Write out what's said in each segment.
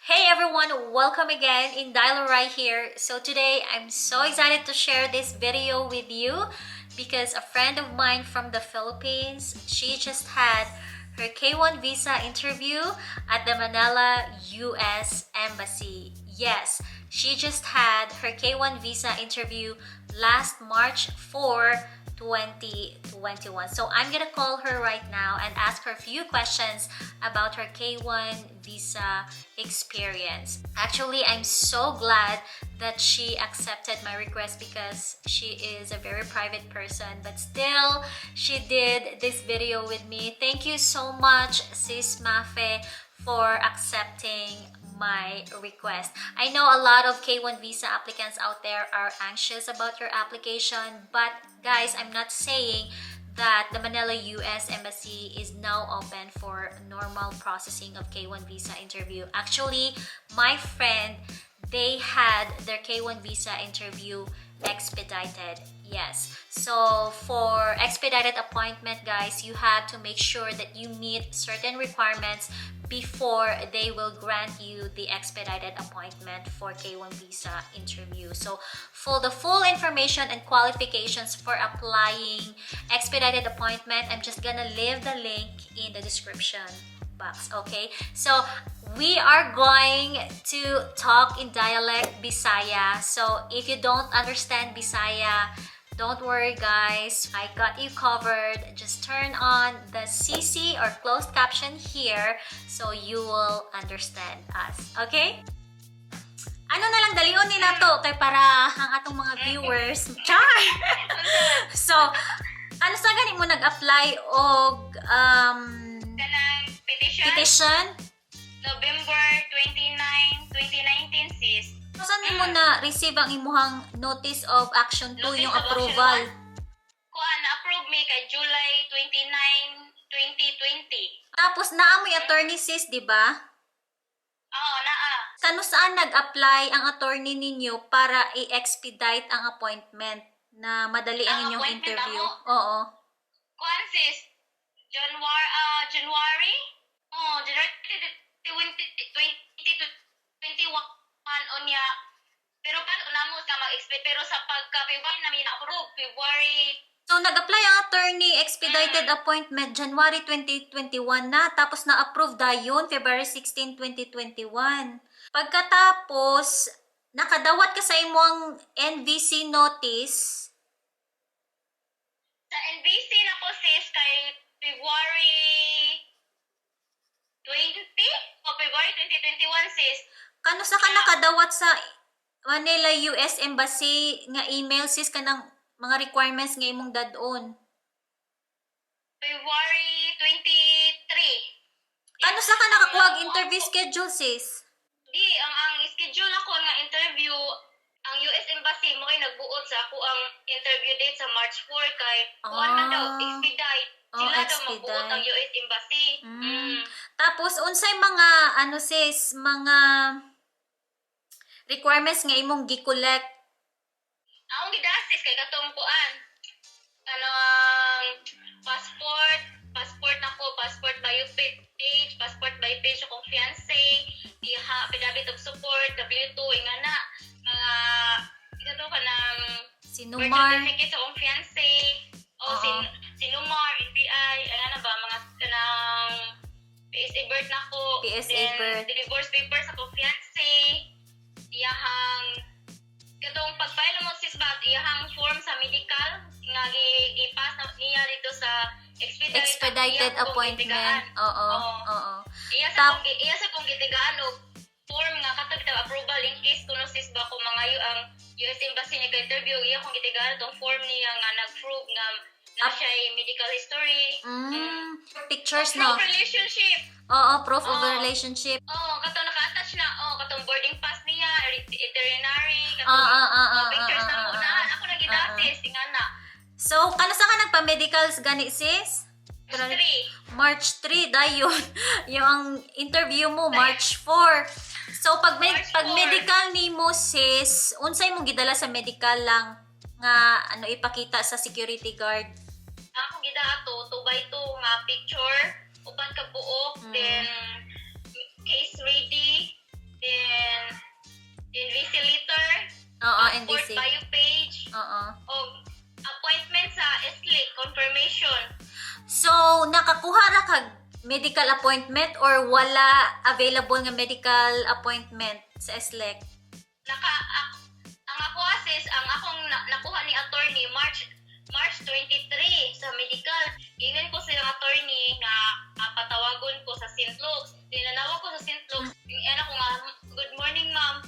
Hey everyone, welcome again. Indailorai here. So today I'm so excited to share this video with you because a friend of mine from the Philippines, she just had her K1 visa interview at the Manila US Embassy. Yes, she just had her K1 visa interview last March 4, 2021. So I'm gonna call her right now and ask her a few questions about her K1 visa experience. Actually, I'm so glad that she accepted my request because she is a very private person, but still she did this video with me. Thank you so much, Sis Mafe, for accepting my request. I know a lot of K1 visa applicants out there are anxious about your application, but guys, I'm not saying that the Manila US Embassy is now open for normal processing of K1 visa interview. Actually, my friend, they had their K1 visa interview expedited. Yes. So for expedited appointment, guys, you have to make sure that you meet certain requirements before they will grant you the expedited appointment for K1 visa interview. So for the full information and qualifications for applying expedited appointment, I'm just gonna leave the link in the description box. Okay, so we are going to talk in dialect Bisaya. So if you don't understand Bisaya, don't worry guys, I got you covered. Just turn on the CC or closed caption here so you will understand us. Okay? Ano na lang dalion nila to kay para ang atong mga viewers. Char! So, ano sa gani mo nag-apply og Kanang petition? November 29, 2019 sis. Saan mo na receive ang imuhang notice of action 2, Notice yung of action approval? Kuan na-approve mi kay July 29, 2020. Tapos naamoy attorney sis, di ba? Oo, naa. Kano saan nag-apply ang attorney ninyo para i-expedite ang appointment na madali ang Ang inyong appointment interview? amo? Oo. Kuan sis, January? Oh, January 2021 onya. Pero kan unamo sa mag-expect pero sa pagka-February namin na-approve February. So nag-apply ang attorney expedited appointment January 2021 na, tapos na-approve dayon February 16, 2021. Pagkatapos nakadawat ka sa imong NVC notice. Sa NBC na ko sis kay February 20 o February 2021 sis. Kano sa ka nakadawat sa Manila US Embassy nga email sis kanang mga requirements nga imong dadon? February 23. Kano sa ka nakakuha og interview schedule sis? Di, ang schedule ako nga interview, ang US Embassy mo ay nagbuot sa ako ang interview date sa March 4 kay kuan man daw, expedite. Sila daw magbuot ang US Embassy. Tapos unsay mga ano sis, mga requirements nga imong gi-collect? Ang gidasis kay katong kuan. Ano passport nako, passport bio page, passport by page akong fiancé, iha affidavit of support, W2 ingana mga ito ka ng birth Sinumar. certificate sa akong fiancé, o sinumar, NBI, ano ba mga kanang PSA birth nako, PSA then birth. the divorce papers sa akong fiancé, iyahang katong pag-file mo sis ba iyahang form sa medical nga gipas na niya dito sa Expedited appointment. Oo. Oo. Iya sa kung gitigaan og form nga katong bitag approval in case kuno sis ba kung mangayo ang US Embassy niya ka interview iya kung gitigaan tong form niya nga nag-prove nga na siya medical history. Pictures Proof no? of relationship. Oo, proof of relationship. Katong naka-attach na katong boarding pass niya, itinerary, katong pictures na mo na ako nagidasis ingana. So, kano sa ka nagpa-medicals gani sis? March 3 dayon. Yung ang interview mo March 4. So pag March pag 4. medical nimo sis, unsay mong gidala sa medical lang nga ano ipakita sa security guard? Ako gida ato 2x2 nga picture uban ka buok then case ready NDC. Support bio page. Oo. O appointment sa SLIC confirmation. So, nakakuha ra kag medical appointment or wala available nga medical appointment sa SLEC? Ang ako sis, ang akong nakuha ni attorney March 23 sa medical. Ingnan ko silang attorney nga patawagon ko sa St. Luke's. Dinanawag ko sa St. Luke's. Yung ako nga, good morning ma'am.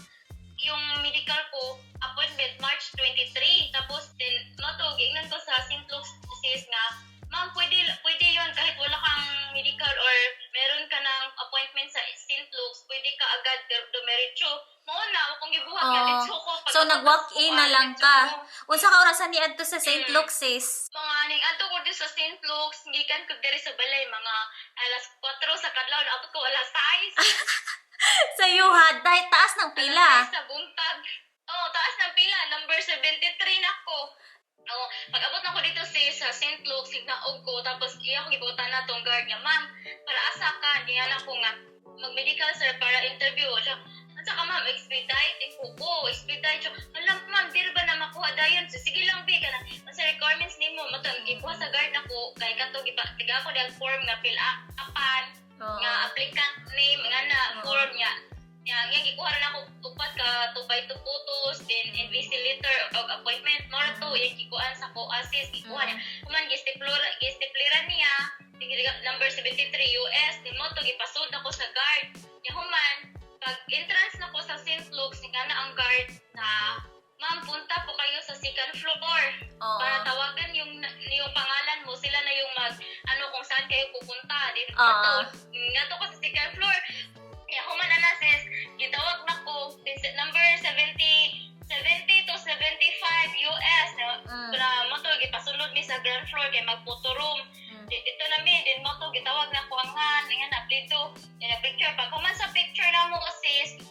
Yung medical ko, appointment March 23. Tapos, ingnan ko sa St. Luke's sis nga, ma'am, pwede yun kahit wala kang medical or meron ka ng appointment sa St. Luke's, pwede ka agad dumiretso. Mauna, kung gibuhat nga, dito ko. So, nag-walk-in na lang ka. Unsa ka orasan ni adto sa St. Luke's, sis? Mga ning adto ko dito sa St. Luke's, gikan ko diri sa balay, mga alas 4 sa kadlaw, naabot ko alas 6. Sa yuhad, dahil taas ng pila. Alas 6 sa buntag. Oh, taas ng pila, number 73 na ko. Oh, pag-abot na ko dito sa St. Luke's, signaog ko, tapos iya ko gibutan na tong guard niya, ma'am, para asa ka, di na ko nga, mag-medical sir para interview. Siya, at saka ma'am, expedite ko, expedite. Alam ma'am, di ba na makuha dayon? So, sige lang, bi, ka na. Sa requirements ni mo, matang, gibuha sa guard na ko, kay kato, tiga ko dahil form nga fill-upan, nga applicant name, nga na, form niya. Yang gikuha rin ako tupat ka 2x2 photos, then NVC letter of appointment, more to, yung gikuhaan sa co-assist, gikuha niya. Kuman, gistipliran niya, number 73 US, then mo to, gipasod ako sa guard. Yung human, pag entrance na ko sa St. Luke's, nga na ang guard na, ma'am, punta po kayo sa second floor. Para tawagan yung pangalan mo, sila na yung kung saan kayo pupunta. Nga to ko sa second floor. Yeah, human na sis, gitawag na ko, number 70 to 75 US, para mo to, gipasunod mi sa ground floor, kay mag-photo room. Dito na mi, din mo to, gitawag na ko ang nga na plito, picture. Pag human sa picture na mo sis,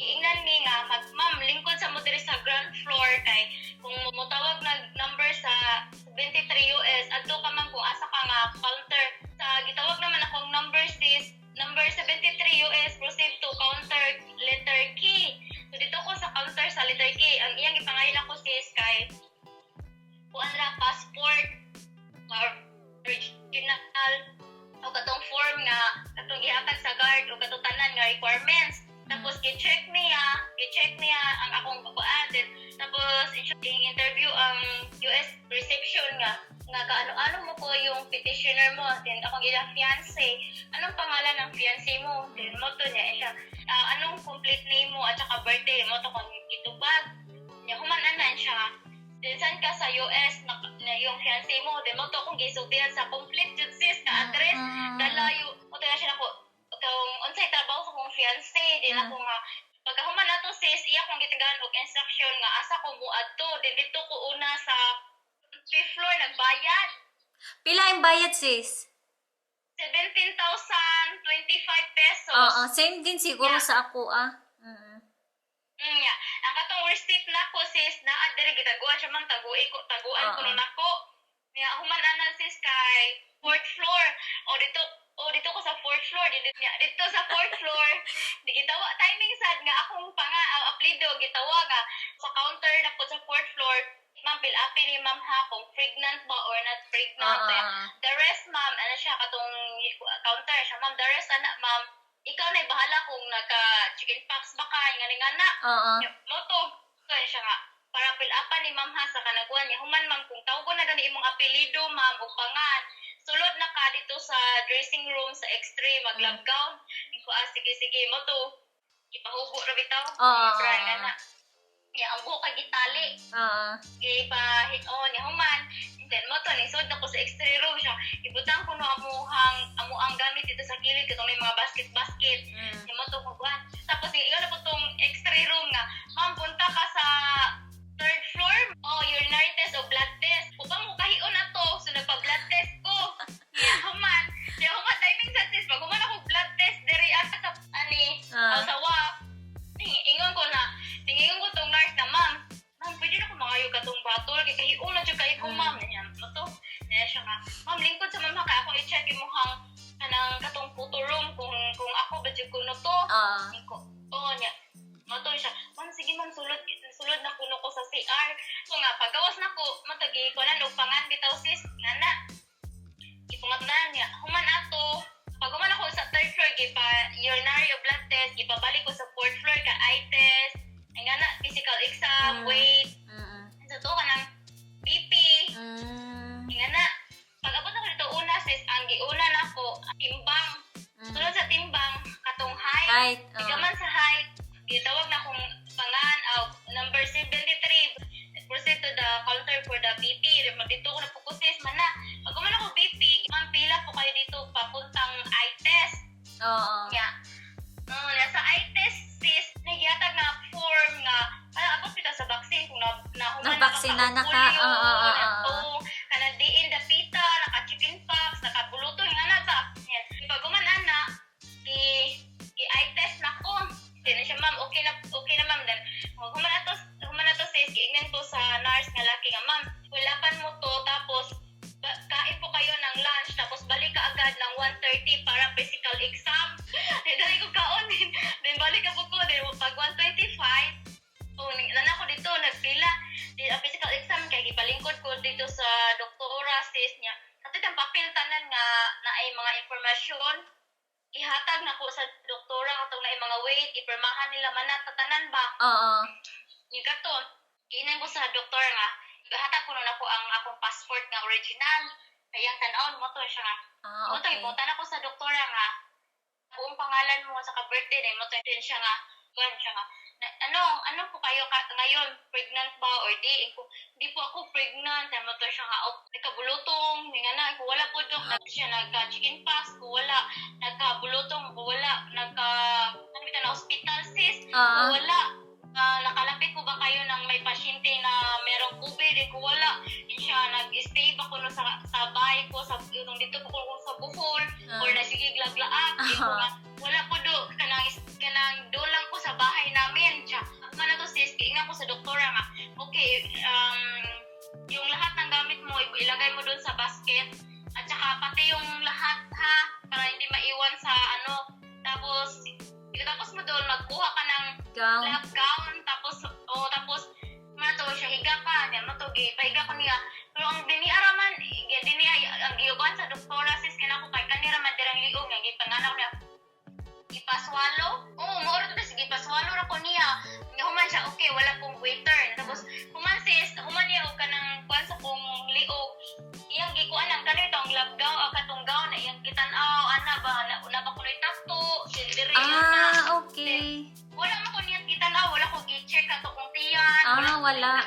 giingnan mi nga, ma'am, lingkod sa mo diri sa ground floor, kay kung mutawag na number sa 73 US, adto ka man kung asa ka nga counter. Sa gitawag naman akong number sis, number 73 US, proceed to counter letter K. So, dito ko sa counter sa letter K. Ang iyang ipangaylan ko sis kay kuan ra passport, original, o katong form nga, katong gihatag sa guard, o katong tanan nga requirements. Tapos, gi-check niya ang akong kuan. Tapos, interview ang US reception nga kaano-ano mo ko yung petitioner mo, then akong ilang fiancé, anong pangalan ng fiancé mo, then mo to niya siya, anong complete name mo at saka birthday mo to kung itubag niya, humananan siya, then saan ka sa US na yung fiancé mo, then mo to kung gisultihan sa complete sis na address, dalayo, o to na siya ako, kung unsay trabaho sa kong fiancé, then ako nga, pagkahuman na to sis, iya kong gitagaan og instruction nga asa ko buad to, then dito ko una sa 5th floor nagbayad. Pila yung bayad, sis? 17,025 pesos. Same din siguro sa ako, Yeah. Ang katong receipt na ko sis, na-adere gitaguan siya man, taguan ko nun ako. Human na sis kay 4th floor. Dito ko sa 4th floor. Dito sa 4th floor, di gitawa, timing sad nga akong apelido, gitawa nga. Sa counter na po sa 4th floor, ma'am, pilapi ni ma'am ha, kung pregnant ba or not pregnant. The rest, ma'am, siya, katong counter siya, ma'am, the rest, ma'am, ikaw na bahala kung nagka-chicken pox ba ka, nga. Moto, siya nga, para pilapan ni ma'am ha, sa kanaguan niya. Human, ma'am, kung tawag ko na gani imong apelido, ma'am, o pangan, sulod na ka dito sa dressing room, sa X-ray, mag-lab gown. Sige, moto, ipahubo ra bitaw. Nga na. Ang buhok kay gitali. Gipahit on, human. And then mo to, nisod na ko sa X-ray room siya. Ibutang ko no amuang gamit dito sa kilid, katong may mga basket. Mo to kuguan. Tapos iyon na po tong X-ray room nga, ma'am, punta ka sa 3rd floor. Urinary test o blood test. Upang mo kahion na to, so nagpa-blood test ko. Human, timing sa sis, pag human ako blood test, diri ata sa sa WAP. Tingin ko tong nurse na, ma'am, pwede na ko mangayo ka tong batol, kaya kahiun na dyan kayo ko, ma'am. Naya siya nga, ma'am, lingkod sa mama ka, ako i-check mo hang kanang katong photo room, kung ako ba dyan ko no to. ko sa CR. So nga, paggawas na ko, matagi ko na, pangan bitaw sis, nga na. Ipungatnan niya, human ato, pag human ako sa third floor, gipa urinary o blood test, gipabalik ko sa fourth floor, ka eye test, ay nga na, physical exam, weight, so to ka ng BP, nga na, pag abot ako dito una sis, ang giuna na ko, timbang, sunod sa timbang, katong height, man sa height, gitawag na kong pangan, number 73, proceed to the counter for the BP, dito ko na focuses, man na, pag kumana ko BP, pila po kayo dito papuntang eye test. Oo. Yeah. Nasa eye test sis, nagyatag na form nga, abot kita sa vaccine, kung na-vaccina na ka. Kanang diin the pita, naka-chicken pox, naka-buluton, nga na ba? Yan. Pag gumanan na, i-eye test na ko. Hindi na siya, ma'am, okay na ma'am. Then, humana to sis, kiingnan ko sa nurse nga laki nga, ma'am, walapan mo to, tapos, kain po kayo ng lunch, tapos balik ka agad ng 1:30 para physical exam. Dali ko kaon din. Then balik ka po ko. Then pag 1:25, nana ko dito, nagpila. Then physical exam, kaya ipalingkod ko dito sa doktora, sis niya. At itang papel tanan nga na ay mga informasyon, ihatag na ko sa doktora katong na ay mga weight, ipermahan nila manat, tatanan ba? Oo. Yung kato, iinan ko sa doktor nga, hatag ko nun ako ang akong passport nga original. Kayang tanawon mo to siya nga. Okay. Mo ako sa doktora nga. Buong pangalan mo sa ka-birthday na mo to din siya nga. Kuan siya nga. Ano po kayo ngayon? Pregnant ba or di? Hindi po ako pregnant. Mo to siya nga. Nagkabulutong. Nga na. Kung wala po dok. Siya nagka-chicken pox. Kung wala. Nagkabulutong. Kung wala. Na hospital sis. Kung wala. Nakalapit ko ba kayo ng may pasyente na merong COVID? Kung wala, siya nag-stay ba ko sa bahay ko, dito po ko sa Bohol, or nasigig laglaag. Wala po do, kanang doon lang po sa bahay namin. Mana to sis, kiingan ko sa doktora nga, okay, yung lahat ng gamit mo, ilagay mo doon sa basket, at saka pati yung lahat ha, para hindi maiwan sa tapos mo doon, magkuha ka ng lab gown, tapos siya, higa ka, pahiga ko niya. Pero ang diniaraman, ang iyuban sa doktora, sis, kinako kay kanira man dirang liog, nga gipanganaw niya, ipaswalo. Mauro to sige, ipaswalo ra ko niya. Nga human siya, okay, wala pong waiter. Tapos, human sis, human niya og kanang kuan sa kong liog. Iyang gikuan ang kanito, ang lab gown, o katong gown, na iyang kitanaw, una ba kuno'y tato, sindiri, okay. Wala mo ko niya kitanaw, wala ko i-check ato kung tiyan, wala.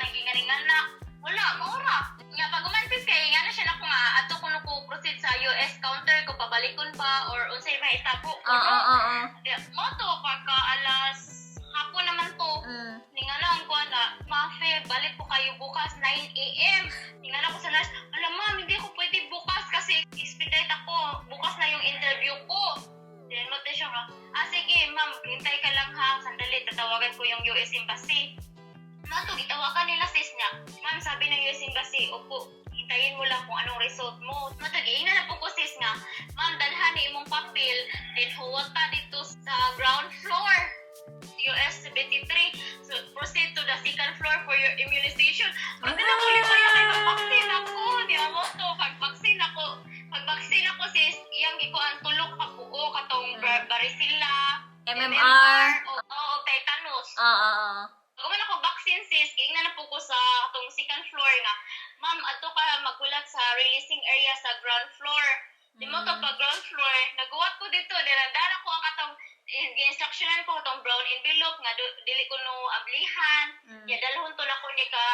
Wala, maura. Nga, pag umantis kay, nga na siya na ko nga, ato ko na ko proceed sa US counter ko, pabalikon ba, or unsay mahita po. Mo to, pagka alas, hapon naman to. Nga na, ang kuha na, Mafe, balik po kayo bukas, 9 a.m. Nga na ko sa nurse, alam ma'am, hindi ako pwede bukas kasi expedite ako. Bukas na yung interview ko. Then, mo siya nga, sige, ma'am, hintay ka lang ha, sandali, tatawagan ko yung US Embassy. Mato, gitawagan nila sis niya. Ma'am, sabi ng US Embassy, opo, hintayin mo lang kung anong result mo. Mato, giina na po ko sis nga, ma'am, dalhan ni imong papel, then huwata dito sa ground floor, US 73. So, proceed to the second floor for your immunization. Pag nilakuli ko yung mag-vaccine ako, niya mo to, pag-vaccine ako sis, iyang gikuan tulog ka buo, katong varicella, MMR, tetanus. Kung ako vaccine sis, giingnan na po ko sa atong second floor nga, ma'am, ato ka magulat sa releasing area sa ground floor. Di mo to pa ground floor, nagawa ko dito, dinandala ko ang katong instructionan ko itong brown envelope nga dili ko no ablihan. Dalhon to na ko ni ka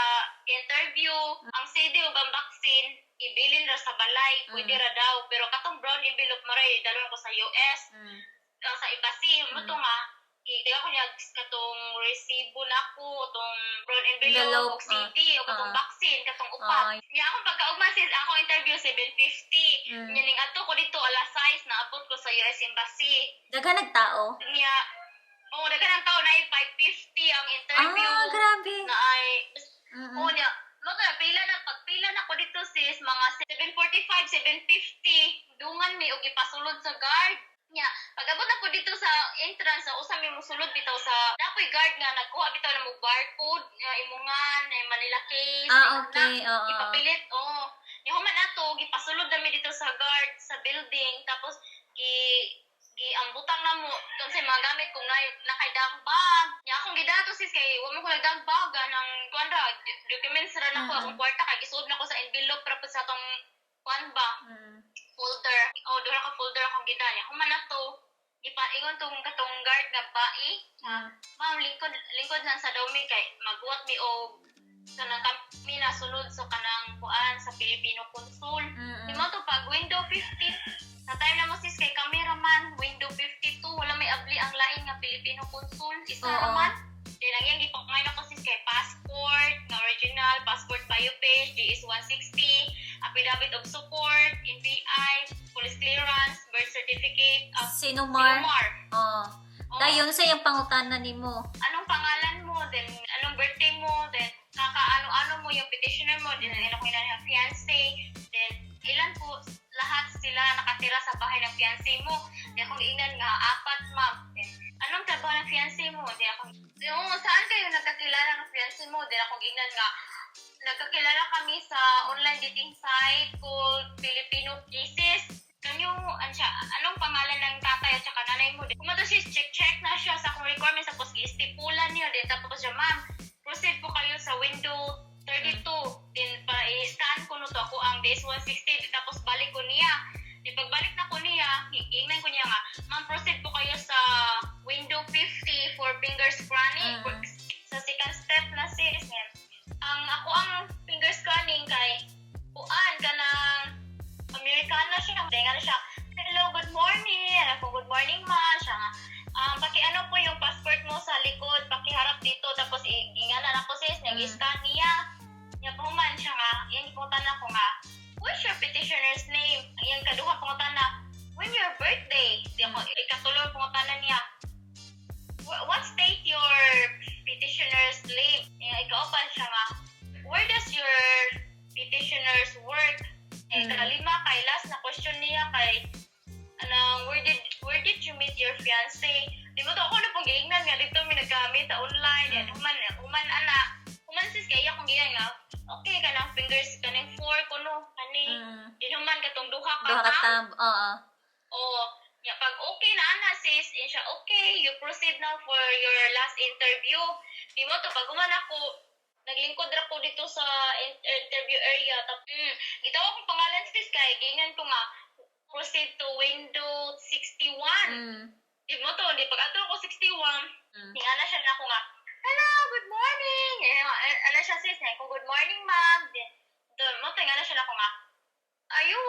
interview. Ang CD ug ang vaccine ibilin ra sa balay, pwede ra daw, pero katong brown envelope maray dalhon ko sa US. Sa embassy mo to nga Kaya ko niya katong resibo na ko, itong brown envelope, o CD, o katong vaccine, katong upat. Niya akong pagkaugman sis, ako interview 750. Ning ato ko dito, alas 6, naabot ko sa US Embassy. Daga nagtao? Niya, daga ng tao na ay 550 ang interview. Grabe. Na ay, niya, pagpila na ko dito sis, mga 745, 750, dungan mi, o ipasulod sa guard. Nya, pag-abot ako dito sa entrance, sa usa may musulod bitaw sa napoy guard nga nagkuha bitaw na mo barcode, nga imungan, Manila case, Okay, oo. ipapilit, Yahuman ato, gipasulod nami dito sa guard sa building, tapos ambutang na mo kung sa mga gamit kung nakay dag bag. Nya akong gidato sis kay wa mo ko nagdag bag ng kuanda documents ra na ko akong kwarta kay gisuod na ko sa envelope para sa atong kuan ba folder. Duha ka folder akong gidanya. Human na to ipaingon tong katong guard nga bai. Ma'am, lingkod lang sa daw mi kay magbuhat mi og kanang kami na sunod sa kanang kuan sa Filipino Consul. Di mo to pag window 50 na time na mo sis kay cameraman window 52 wala may abli ang lain nga Filipino Consul isa raman. Then ang yang gipangay na ko sis kay passport nga original, passport bio page, DS 160, affidavit of support, NBI, police clearance, birth certificate, Sinumar. Dayon sa yung pangutanan nimo. Anong pangalan mo, then anong birthday mo, then kaka-ano-ano mo yung petitioner mo, then ilan ko yung fiancé, then ilan po lahat sila nakatira sa bahay ng fiancé mo. Then akong inan nga, 4 ma'am. Then anong trabaho ng fiancé mo? Then akong, saan kayo nagkakilala ng fiancé mo? Then akong inan nga, nagkakilala kami sa online dating site called Filipino Kisses. Anong pangalan ng tatay at saka nanay mo? Kung siya check na siya sa akong requirements, tapos i-stipulan niya. Then tapos siya, ma'am, proceed po kayo sa window 32. Then i-scan ko no to ako ang DS 160. Then tapos balik ko niya. Then pagbalik na ko niya, hingnan ko niya nga, ma'am, proceed po kayo sa window 50 for finger scanning. Sa second step na sis. Ako ang finger scanning kay kuan ka ng Amerikano siya. Tenga na siya, hello, good morning. Good morning, ma. Siya nga, pakiano po yung passport mo sa likod, pakiharap dito, tapos inganan ako sis, nag-scan niya. Niya puman siya nga, yan ipuntan ako nga, what's your petitioner's name? Yan kaduha pungutan na, when your birthday? Ikatulong pungutan na niya, what state your petitioners live? Ikaupan siya nga, where does your petitioners work? Kalima kay last na question niya kay where did you meet your fiancé? Di mo to ako na pong giingnan nga dito may nagkamit sa online. Yan human sis kaya kung giyan nga okay ka ng fingers kanang 4 kuno kani dinuman katong duha ka tab. Ya pag okay na ana sis insya okay you proceed now for your last interview. Di mo to pag human ako naglingkod ra ko dito sa interview area. Gitaw akong pangalan sis kay gingan ko nga proceed to window 61. Di mo to, di pag ato ako 61, tingala siya na ako nga, hello, good morning. Ano siya sis, ko good morning ma'am. Di mo tingala siya na ako nga, are you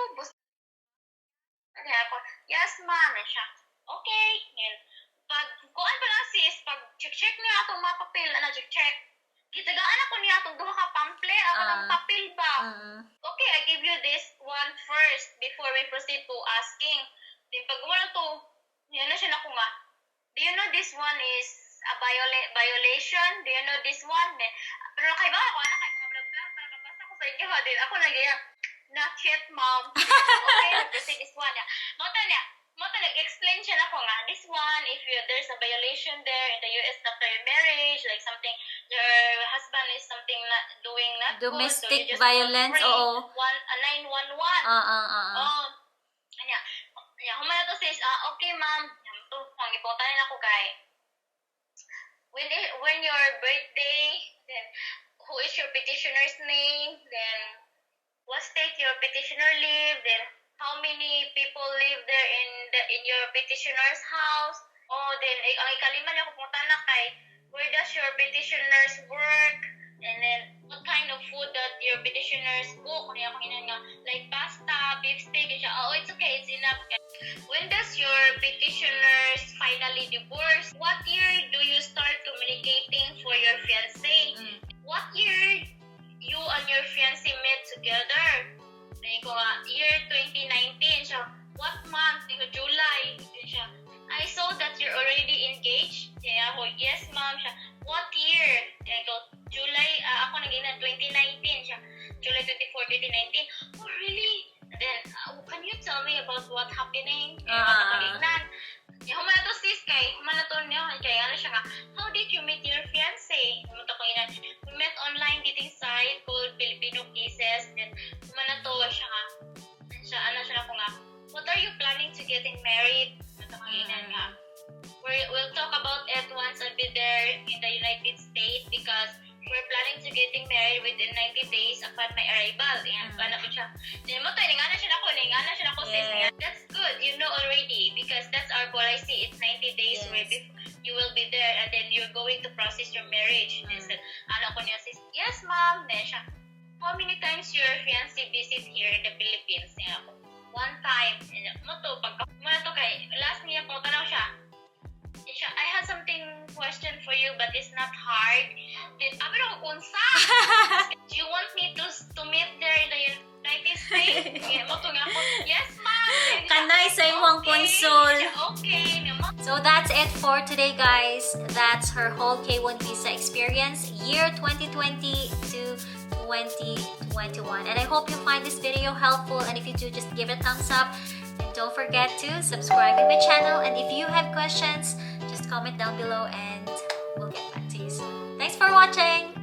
ako, yes ma'am. Siya, okay. Pag kuan pa lang sis, pag check niya atong mga papel, check. Gitagaan ako niya itong duha ka pamphlet, ako ng papel ba? Okay, I give you this one first before we proceed to asking. Then pag wala to, yan na siya na ko nga. Do you know this one is a violation? Do you know this one? Pero kay ba ako, kay mga vlog-vlog, nakabasa ko sa inyo ha. Then ako nag-iyak, not yet ma'am. Okay, proceed this one. Mata nag-explain siya na ko nga, this one, if there's a violation there in the US after your marriage, like something, your husband is something doing not domestic good, so violence, oo. 911. Humana to sis, okay ma'am, ito, ang ipuntanin ako kay, when your birthday, then who is your petitioner's name, then what state your petitioner live, then how many people live there in your petitioner's house? Then ang ikalima niya pupunta na kay where does your petitioners work? And then what kind of food that your petitioners cook? Kaya ako nga like pasta, beef steak, and siya, it's okay, it's enough. When does your petitioners finally divorce? What year do you start communicating for your fiancé? What year you and your fiancé met together? Year 2019. Siya, what month? July. Siya, I saw that you're already engaged. Kaya ako, yes ma'am. Siya, what year? July, ako naging 2019. Siya, July 24, 2019. Oh, really? Then, can you tell me about what happening? Humana to sis kay, humana to niya, kay ano siya nga, how did you meet your fiancé? Humana ko ina, we met online dating site called Filipino Kisses, then humana to siya nga, ano siya ako nga, what are you planning to getting married? Humana ko ina nga, we'll talk about it once I'll be there in the United States because we're planning to getting married within 90 days upon my arrival. Yan, paano ko siya. Then mo to, ningana siya na ako, sis. Yeah. That's good, you know already because that's our policy. It's 90 days Yes. where you will be there and then you're going to process your marriage. And said, ano ko niya, sis, yes ma'am. Then siya, how many times your fiancé visit here in the Philippines? Yan ako, one time. And mo to, pagka, kay, last niya po, tanong siya, I have something question for you but it's not hard. Then, abi na ko unsa? Do you want me to meet there in the United States? Yeah, mo to nga ako, yes ma'am. Then siya, Kanay sa imong konsul. Okay. So that's it for today, guys. That's her whole K1 visa experience, year 2020 to 2021. And I hope you find this video helpful. And if you do, just give it a thumbs up. And don't forget to subscribe to my channel. And if you have questions, just comment down below and we'll get back to you soon. Thanks for watching!